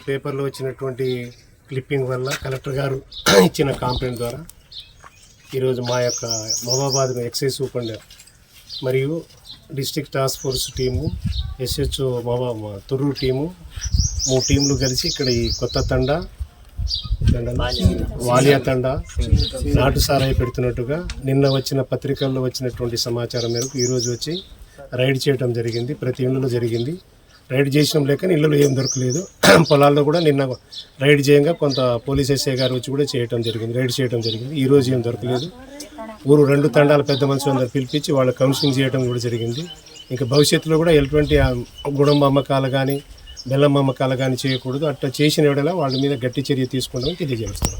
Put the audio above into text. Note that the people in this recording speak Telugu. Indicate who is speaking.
Speaker 1: పేపర్లో వచ్చినటువంటి క్లిప్పింగ్ వల్ల కలెక్టర్ గారు ఇచ్చిన కంప్లైంట్ ద్వారా ఈరోజు మా యొక్క మహబూబాబాద్ ఎక్సైజ్ సూపరింటెండెంట్ మరియు district task force team, SHO Thorrur team, 3 టీంలు కలిసి ఇక్కడ ఈ కొత్త తండా, వాలియా తండా నాటు సారాయి పెడుతున్నట్టుగా నిన్న వచ్చిన పత్రికల్లో వచ్చినటువంటి సమాచారం మేరకు ఈరోజు వచ్చి రైడ్ చేయడం జరిగింది. ప్రతి ఇళ్ళలో జరిగింది. రైడ్ చేసిన లేక ఇళ్ళలో ఏం దొరకలేదు. పొలాల్లో కూడా నిన్న రైడ్ చేయంగా కొంత పోలీస్ ఎస్ఐ గారు వచ్చి కూడా రైడ్ చేయడం జరిగింది. ఈరోజు ఏం దొరకలేదు. ఊరు 2 తండాల పెద్ద మనుషులందరూ పిలిపించి వాళ్ళ కౌన్సిలింగ్ చేయడం కూడా జరిగింది. ఇంకా భవిష్యత్తులో కూడా ఎటువంటి గుడంబ అమ్మకాలు కానీ బెల్లం అమ్మకాలు కానీ చేయకూడదు. అట్లా చేసిన వేళ వాళ్ళ మీద గట్టి చర్య తీసుకుంటామని తెలియజేస్తున్నాం.